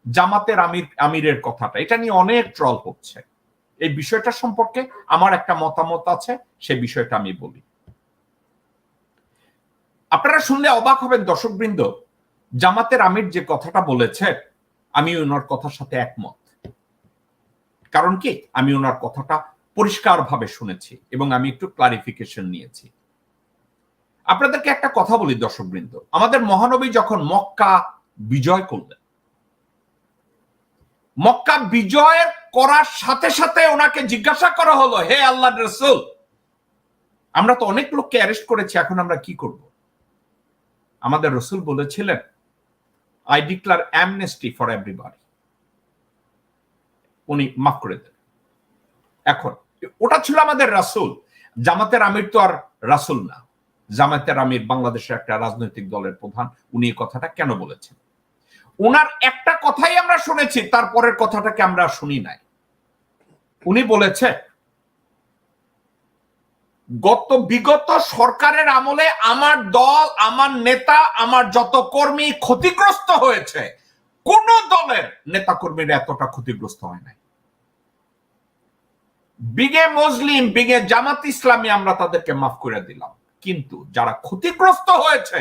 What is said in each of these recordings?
জামাতের আমিরের কথাটা, এটা নিয়ে অনেক ট্রল হচ্ছে। এই বিষয়টা সম্পর্কে আমার একটা মতামত আছে, সে বিষয়টা আমি বলি। আপনারা শুনলে অবাক হবেন দর্শকবৃন্দ, জামাতের আমির যে কথাটা বলেছে আমি ওনার কথার সাথে একমত। কারণ কি, আমি ওনার কথাটা পরিষ্কারভাবে শুনেছি এবং আমি একটু ক্লারিফিকেশন নিয়েছি। আপনাদেরকে একটা কথা বলি দর্শকবৃন্দ, আমাদের মহানবী যখন মক্কা বিজয় করলেন, মক্কা বিজয় করার সাথে সাথে ওনাকে জিজ্ঞাসা করা হলো, হে আল্লাহর রাসূল, আমরা তো অনেক লোককে অ্যারেস্ট করেছি, এখন আমরা কি করব? আমাদের রাসূল বলেছিলেন, I declare amnesty for everybody, উনি মাফ করে দেন। এখন ওটা ছিল আমাদের রাসূল। জামাতের আমির তো আর রাসূল না, জামাতের আমির বাংলাদেশের একটা রাজনৈতিক দলের প্রধান। উনি এই কথাটা কেন বলেছেন? ওনার একটা কথাই আমরা শুনেছি, তারপরের কথাটাকে আমরা শুনি নাই। উনি বলেছে, বিগত সরকারের আমলে আমার দল, আমার নেতা, আমার যত কর্মী ক্ষতিগ্রস্ত হয়েছে, কোন দলের নেতা কর্মীরা এতটা ক্ষতিগ্রস্ত হয় নাই। বিগে মুসলিম, বিগে জামাত ইসলামী আমরা তাদেরকে মাফ করে দিলাম, কিন্তু যারা ক্ষতিগ্রস্ত হয়েছে,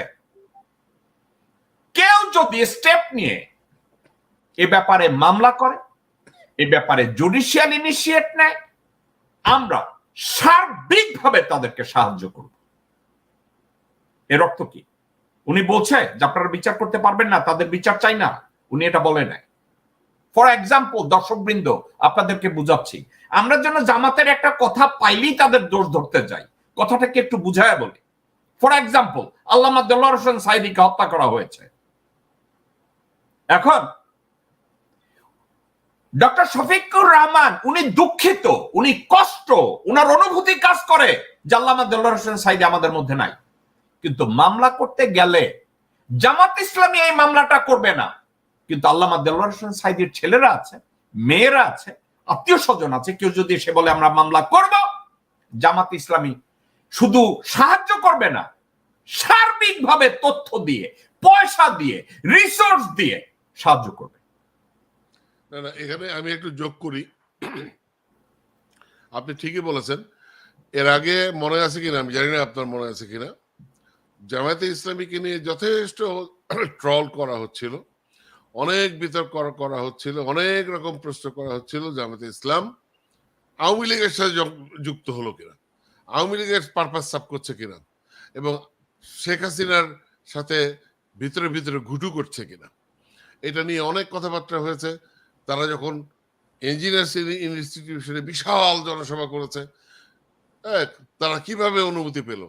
কেউ যদি স্টেপ নিয়ে এ ব্যাপারে মামলা করে, এ ব্যাপারে জুডিশিয়াল ইনিশিয়েট নেয়, আমরা সার্বিকভাবে তাদেরকে সাহায্য করব। এর অর্থ কি? উনি বলছে যে আপনারা বিচার করতে পারবেন না, তাদের বিচার চাই না, উনি এটা বলে নাই। ফর এক্সাম্পল, দর্শকবৃন্দ আপনাদেরকে বুঝাচ্ছি, আমরা যেন জামাতের একটা কথা পাইলেই তাদের দোষ ধরতে যাই, কথাটাকে একটু বুঝায় বলি। ফর এক্সাম্পল, আল্লামা দেলোয়ার হোসেন সাঈদীকে হত্যা করা হয়েছে। এখন ডক্টর শফিকুর রহমান উনি দুঃখিত, উনি কষ্ট, উনার অনুভূতি কাজ করে যে আল্লামা দেলোয়ার হোসেন সাঈদী আমাদের মধ্যে নাই। কিন্তু মামলা করতে গেলে জামাত ইসলামী এই মামলাটা করবে না, কিন্তু আল্লামা দেলোয়ার হোসেন সাঈদীর ছেলেরা আছে, মেয়েরা আছে, আত্মীয় স্বজন আছে, কেউ যদি এসে বলে আমরা মামলা করব, জামাত ইসলামী শুধু সাহায্য করবে না, সার্বিকভাবে তথ্য দিয়ে, পয়সা দিয়ে, রিসোর্স দিয়ে সাহায্য করবে। না না, এখানে আমি একটু যোগ করি। আপনি ঠিকই বলেছেন। এর আগে মনে আছে কিনা আমি জানি না, আপনার মনে আছে কিনা, জামায়াতে ইসলামীকে নিয়ে যথেষ্ট ট্রল করা হচ্ছিল, অনেক বিতর্ক করা হচ্ছিল, অনেক রকম প্রশ্ন করা হচ্ছিল জামায়াতে ইসলাম আওয়ামী লীগের সাথে যুক্ত হলো কিনা, আওয়ামী লীগের পারপাস সাফ করছে কিনা, এবং শেখ হাসিনার সাথে ভিতরে ভিতরে ঘুটু করছে কিনা, এটা নিয়ে অনেক কথাবার্তা হয়েছে। তারা যখন ইঞ্জিনিয়ার্স ইনস্টিটিউশনে বিশাল জনসভা করেছে, তারা কিভাবে অনুমতি পেল?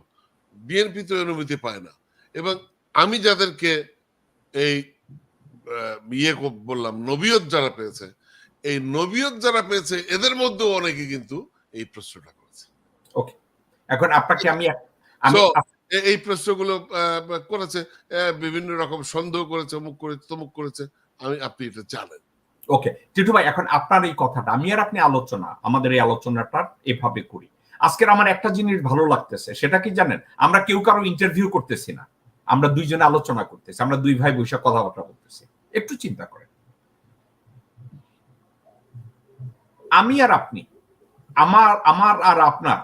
বিএনপি তো অনুমতি পায় না। এবং আমি যাদেরকে এই বললাম, নবিয়ত যারা পেয়েছে, এই নবিয়ত যারা পেয়েছে এদের মধ্যেও অনেকে কিন্তু এই প্রশ্নটা করেছে। ওকে, এখন আপনাকে আমি এই প্রশ্নগুলো করেছে, বিভিন্ন রকম সন্দেহ করেছে, অমুক করেছে, তমুক করেছে, আপনি এটা জানেন। ওকে টিটু ভাই, এখন আপনার এই কথাটা আমি আর আপনি আলোচনা, আমাদের এই আলোচনাটা এভাবে করি। আজকের আমার একটা জিনিস ভালো লাগতেছে, সেটা কি জানেন? আমরা কেউ কারো ইন্টারভিউ করতেছি না, আমরা দুইজনে আলোচনা করতেছি, আমরা দুই ভাই বসে কথাবার্তা বলতেছি। একটু চিন্তা করেন, আমি আর আপনি, আমার আর আপনার,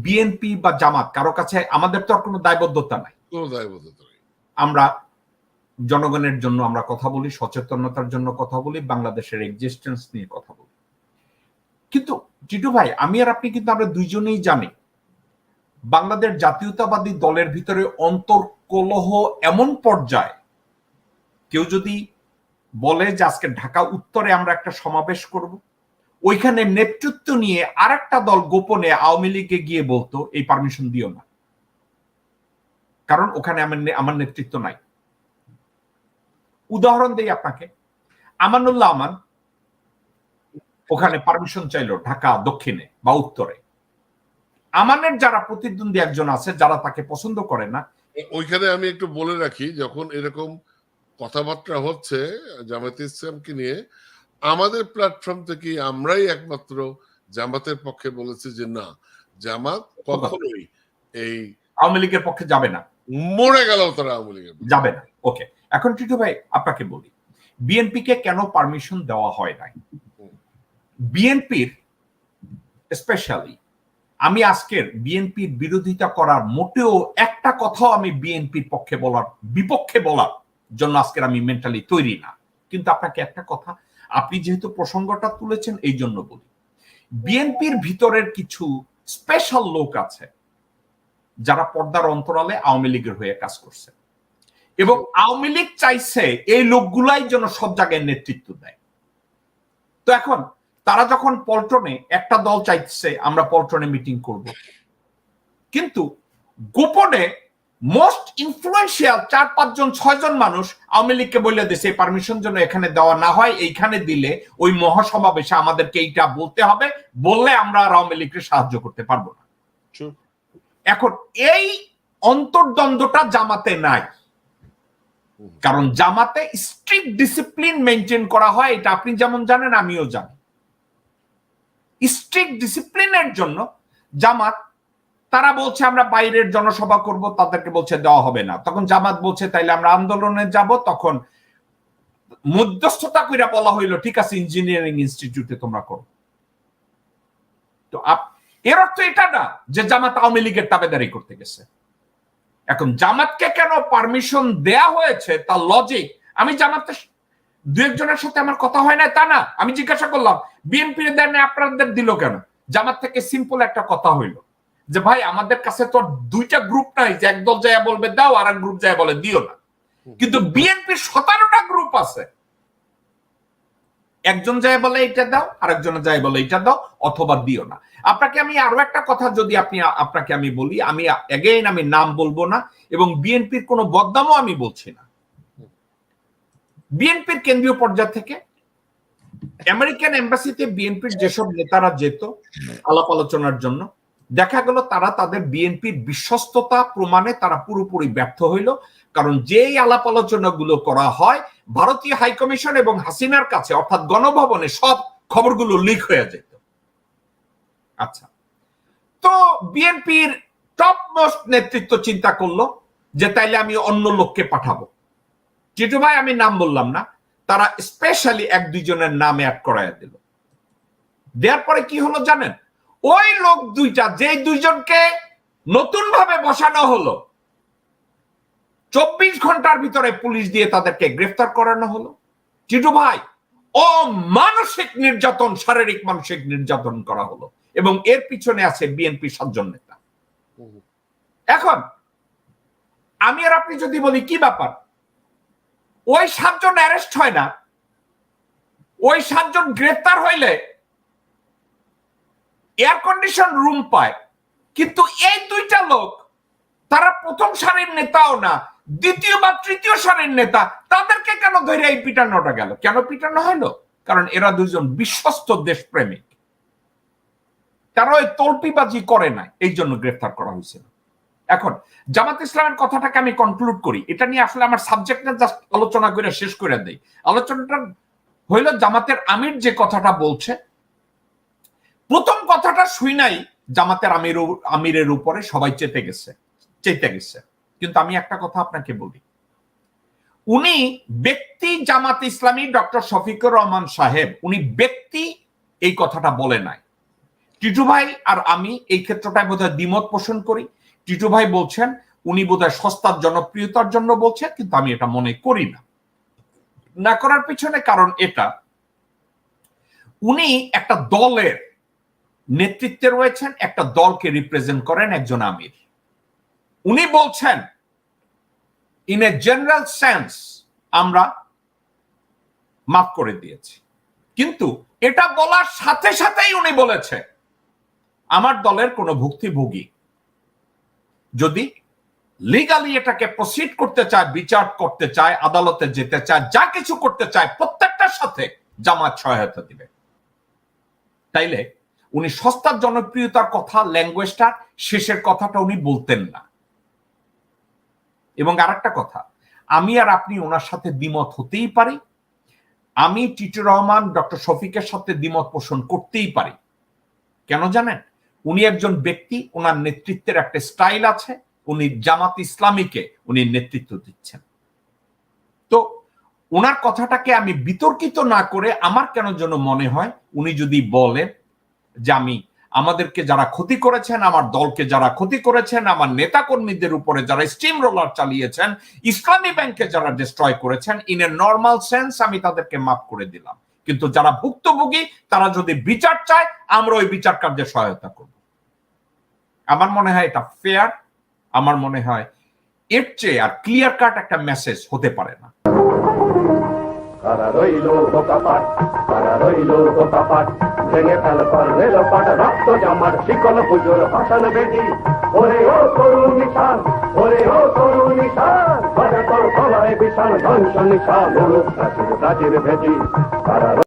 বিএনপি বা জামাত, কারো কাছে আমাদের তো আর কোনো দায়বদ্ধতা নাই। কোনো দায়বদ্ধতা নেই। আমরা জনগণের জন্য আমরা কথা বলি, সচেতনতার জন্য কথা বলি, বাংলাদেশের এক্সিস্টেন্স নিয়ে কথা বলি। কিন্তু টিটু ভাই, আমি আর আপনি কিন্তু আমরা দুইজনেই জানি বাংলাদেশ জাতীয়তাবাদী দলের ভিতরে অন্তর্কলহ এমন পর্যায়ে, কেউ যদি বলে যে আজকে ঢাকা উত্তরে আমরা একটা সমাবেশ করব, ওইখানে নেতৃত্ব নিয়ে আর একটা দল গোপনে আওয়ামী লীগে গিয়ে বলতো এই পারমিশন দিও না, কারণ ওখানে আমার নেতৃত্ব নাই। উদাহরণ দেই আপনাকে, আমানুল্লাহ আমান ওখানে পারমিশন চাইলো ঢাকা দক্ষিণে বা উত্তরে। আমানের যারা প্রতিদ্বন্দ্বী একজন আছে, যারা তাকে পছন্দ করে না, ওইখানে আমি একটু বলে রাখি, যখন এরকম কথাবার্তা হচ্ছে জামায়াতে ইসলামকে নিয়ে, আমাদের প্ল্যাটফর্ম থেকে আমরাই একমাত্র জামাতের পক্ষে বলেছি যে না, জামাত কখনোই এই আওয়ামী লীগের পক্ষে যাবে না, মরে গেল তারা আওয়ামী লীগের যাবে না। ওকে, এখন টিটু ভাই আপনাকে বলি, বিএনপিকে কেন পারমিশন দেওয়া হয় নাই। বিএনপির স্পেশালি আমি আজকের বিএনপির বিরোধিতা করার মোটেও একটা কথাও আমি বিএনপির পক্ষে বলার বিপক্ষে বলার জন্য আজকের আমি মেন্টালি তৈরি না। কিন্তু আপনাকে একটা কথা, আপনি যেহেতু প্রসঙ্গটা তুলেছেন এই জন্য বলি, বিএনপির ভিতরের কিছু স্পেশাল লোক আছে যারা পর্দার অন্তরালে আওয়ামী লীগের হয়ে কাজ করছে, এবং আওয়ামী লীগ চাইছে এই লোকগুলাই যেন সব জায়গায় নেতৃত্ব দেয়। তো এখন তারা যখন পল্টনে একটা দল চাইছে আমরা পল্টনে মিটিং করব, কিন্তু গোপনে মোস্ট ইনফ্লুয়েন্সিয়াল 4-5 জন 6 জন মানুষ আওয়ামী লীগকে বলে দিয়েছে এই পারমিশন যেন এখানে দেওয়া না হয়, এইখানে দিলে ওই মহাসমাবেশে আমাদেরকে এইটা বলতে হবে, বললে আমরা আর আওয়ামী লীগকে সাহায্য করতে পারবো না। এখন এই অন্তর্দ্বন্দ্বটা জামাতে নাই, কারণ জামাতে স্ট্রিক্ট ডিসিপ্লিন মেনটেন করা হয়, এটা আপনি যেমন জানেন আমিও জানি। স্ট্রিক্ট ডিসিপ্লিনের জন্য জামাত, তারা বলছে আমরা বাইরের জনসভা করব, তাদেরকে বলছে দেওয়া হবে না। তখন জামাত বলছে তাইলে আমরা আন্দোলনে যাব, তখন মধ্যস্থতা কইরা বলা হইলো ঠিক আছে ইঞ্জিনিয়ারিং ইনস্টিটিউটে তোমরা করো। তো এর অর্থ এটা না যে জামাত আওয়ামী লীগের তাবেদারি করতে গেছে। এখন জামাতকে কেন পারমিশন দেয়া হয়েছে তার লজিক, আমি জামাতের দু একজনের সাথে আমার কথা হয় না তা না, আমি জিজ্ঞাসা করলাম বিএনপি দেন না আপনাদের দিল কেন। জামাত থেকে সিম্পল একটা কথা হইলো যে ভাই আমাদের কাছে তো দুইটা গ্রুপ নাই যে একদল যায় বলবে দাও আর এক গ্রুপ যায় বলে দিও না, কিন্তু বিএনপির 17টা গ্রুপ আছে, একজন যায় বলে এটা দাও আরেকজন যায় বলে এটা দাও অথবা দিও না। আপনাকে আমি আরো একটা কথা যদি আপনাকে আমি বলি, আমি এগেইন আমি নাম বলবো না এবং বিএনপির কোনো বদনামও আমি বলছি না। বিএনপির কেন্দ্রীয় পর্যায় থেকে আমেরিকান এম্বাসিতে বিএনপির যেসব নেতারা যেত আলাপ আলোচনার জন্য, দেখা গেল তারা তাদের বিএনপির বিশ্বস্ততা প্রমাণে তারা পুরোপুরি ব্যর্থ হইল, কারণ যেই আলাপ আলোচনাগুলো করা হয় ভারতীয় হাইকমিশন এবং হাসিনার কাছে অর্থাৎ গণভবনে সব খবরগুলো লিক হয়ে যেত। আচ্ছা, তো বিএনপির টপ মোস্ট নেতৃত্ব চিন্তা করলো যে তাইলে আমি অন্য লোককে পাঠাবো। টিটু ভাই আমি নাম বললাম না, তারা স্পেশালি 1-2 জনের নাম অ্যাড করাইয়া দিল। দেওয়ার পরে কি হলো জানেন, ওই লোক দুইটা যে 2 জনকে নতুন ভাবে বসানো হলো 24 ঘন্টার ভিতরে পুলিশ দিয়ে তাদেরকে গ্রেফতার করানো হলো। টিটু ভাই ও মানসিক নির্যাতন, শারীরিক মানসিক নির্যাতন করা হলো এবং এর পিছনে আছে বিএনপি 7 জন নেতা। এখন আমি আর আপনি যদি বলি কি ব্যাপার, ওই 7 জন অ্যারেস্ট হয় না, ওই 7 জন গ্রেফতার হইলে এয়ার কন্ডিশন রুম পায়, কিন্তু এই 2টা লোক তারা প্রথম সারির নেতাও না, দ্বিতীয় বা তৃতীয় সারির নেতা, তাদেরকে কেন ধরে এই পিটানোটা গেল? কেন পিটানো হলো? কারণ এরা 2 জন বিশ্বস্ত দেশপ্রেমিক, তারা ওই তল্পিবাজি করে না, এই জন্য গ্রেফতার করা হয়েছিল। এখন জামাত ইসলামের কথাটাকে আমি কনক্লুড করি, এটা নিয়ে আসলে আমার সাবজেক্টটা জাস্ট আলোচনা করে শেষ করে দেই। আলোচনাটা হইল জামাতের আমির যে কথাটা বলছে, প্রথম কথাটা শুই নাই জামাতের আমিরের উপরে সবাই চেতে গেছে। কিন্তু আমি একটা কথা আপনাকে বলি, উনি ব্যক্তি জামাত ইসলামী ডক্টর শফিকুর রহমান সাহেব, উনি ব্যক্তি এই কথাটা বলে নাই। টিটু ভাই আর আমি এই ক্ষেত্রটায় বোধহয় দ্বিমত পোষণ করি। টিটু ভাই বলছেন উনি বোধহয় সস্তার জনপ্রিয়তার জন্য বলছেন, কিন্তু আমি এটা মনে করি না করার পিছনে কারণ এটা, উনি একটা দলের নেতৃত্বে রয়েছেন, একটা দলকে রিপ্রেজেন্ট করেন একজন আমির। উনি বলছেন ইন এ জেনারেল সেন্স আমরা মাফ করে দিয়েছি, কিন্তু এটা বলার সাথে সাথেই উনি বলেছে আমার দলের কোন ভুক্তভোগী যদি লিগালি এটাকে প্রসিড করতে চায়, বিচার করতে চায়, আদালতে যেতে চায়, যা কিছু করতে চায় প্রত্যেকটার সাথে জামাত সহায়তা দিবে। তাইলে উনি সস্তার জনপ্রিয়তার কথা, ল্যাঙ্গুয়েজটার শেষের কথাটা উনি বলতেন না। এবং আরেকটা কথা, আমি আর আপনি ওনার সাথে দ্বিমত হতেই পারি, আমি টিটু রহমান ডক্টর শফিকের সাথে দ্বিমত পোষণ করতেই পারি। কেন জানেন? উনি একজন ব্যক্তি, ওনার নেতৃত্বের একটা স্টাইল আছে, উনি জামাত ইসলামীকে উনি নেতৃত্ব দিচ্ছেন। তো ওনার কথাটাকে আমি বিতর্কিত না করে আমার কেন যেন মনে হয় উনি যদি বলেন যে আমি আমাদেরকে যারা ক্ষতি করেছেন, আমার দলকে যারা ক্ষতি করেছেন, আমার নেতাকর্মীদের উপরে যারা স্টিম রোলার চালিয়েছেন, ইসলামী ব্যাংকে যারা ডিস্ট্রয় করেছেন, ইন এ নর্মাল সেন্স আমি তাদেরকে মাফ করে দিলাম, কিন্তু যারা ভুক্তভোগী তারা যদি বিচার চায় আমরা ওই বিচার কার্যে সহায়তা করব। আমার মনে হয় এটা ফেয়ার। আমার মনে হয় এর চেয়ে আর ক্লিয়ার কাট একটা মেসেজ হতে পারে না। কারা রইল বোকাপাট, কারা রইল বোকাপাট, ভেঙে ফেল কর রেলপাট, রক্ত জামার শিকল পুজোর ভাষণ বেদি, ওরে ও করুণ নিশান, ওরে ও করুণ নিশান, করে তোর গলায় বিশাল ধ্বংস নিশান, প্রাচীর প্রাচীর ভেদি, কারা